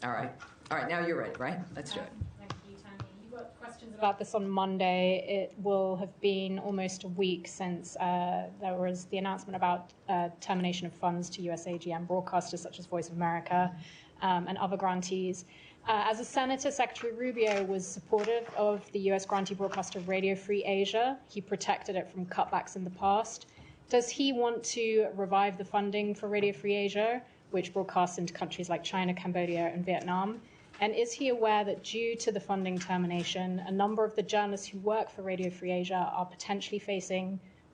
All right. All right, now you're ready, right? Let's do it. Thank you, Tammy. You got questions about this on Monday. It will have been almost a week since there was the announcement about termination of funds to US AGM broadcasters such as Voice of America and other grantees. As a senator, Secretary Rubio was supportive of the US grantee broadcaster Radio Free Asia. He protected it from cutbacks in the past. Does he want to revive the funding for Radio Free Asia, which broadcasts into countries like China, Cambodia, and Vietnam? And is he aware that due to the funding termination, a number of the journalists who work for Radio Free Asia are potentially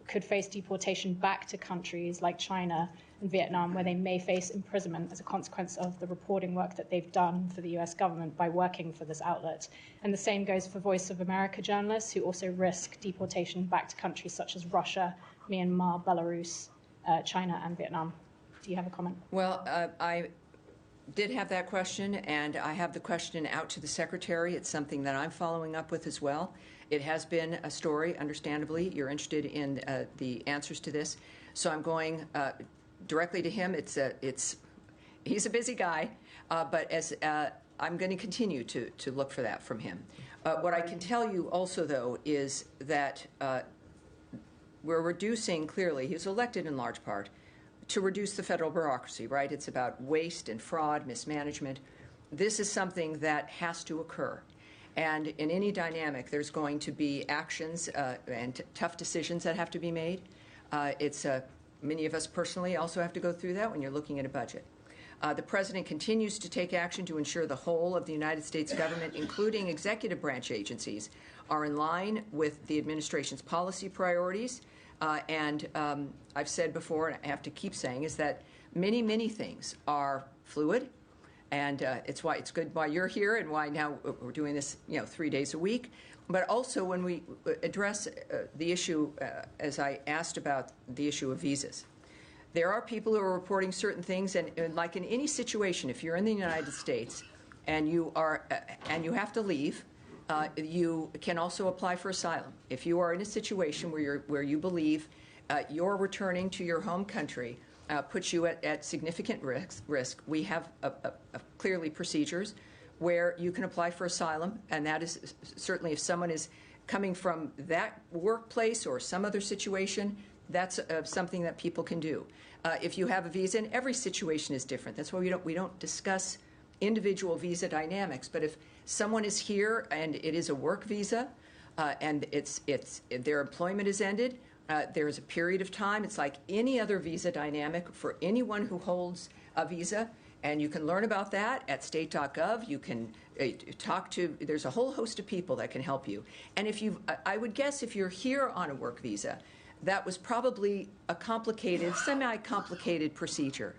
could face deportation back to countries like China and Vietnam, where they may face imprisonment as a consequence of the reporting work that they've done for the US government by working for this outlet? And the same goes for Voice of America journalists, who also risk deportation back to countries such as Russia, Myanmar, Belarus, China, and Vietnam. Do you have a comment? Well, I did have that question, and I have the question out to the Secretary. It's something that I'm following up with as well. It has been a story, understandably. You're interested in the answers to this. So I'm going directly to him. He's a busy guy, but I'm going to continue to look for that from him. What I can tell you also, though, is that we're reducing, clearly, he was elected in large part to reduce the federal bureaucracy, right? It's about waste and fraud, mismanagement. This is something that has to occur. And in any dynamic, there's going to be actions and tough decisions that have to be made. Many of us personally also have to go through that when you're looking at a budget. The President continues to take action to ensure the whole of the United States government, including executive branch agencies, are in line with the administration's policy priorities. And I've said before, and I have to keep saying, is that many, many things are fluid. And it's good why you're here and why now we're doing this 3 days a week. But also when we address the issue, as I asked about the issue of visas, there are people who are reporting certain things, and like in any situation, if you're in the United States and you have to leave, you can also apply for asylum. If you are in a situation where you believe your returning to your home country puts you at significant risk, we have clearly procedures where you can apply for asylum, and that is certainly if someone is coming from that workplace or some other situation, that's something that people can do. If you have a visa, and every situation is different. That's why we don't discuss individual visa dynamics. But if someone is here and it is a work visa, and their employment is ended, there is a period of time. It's like any other visa dynamic for anyone who holds a visa. And you can learn about that at state.gov. You can talk to, there's a whole host of people that can help you. And I would guess if you're here on a work visa, that was probably a complicated, semi-complicated procedure.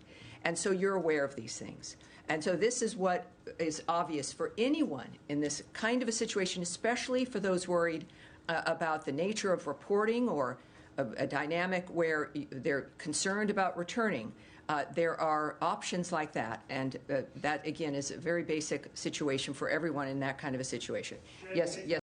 And so you're aware of these things. And so this is what is obvious for anyone in this kind of a situation, especially for those worried about the nature of reporting or a dynamic where they're concerned about returning. There are options like that, and that, again, is a very basic situation for everyone in that kind of a situation. Yes, yes.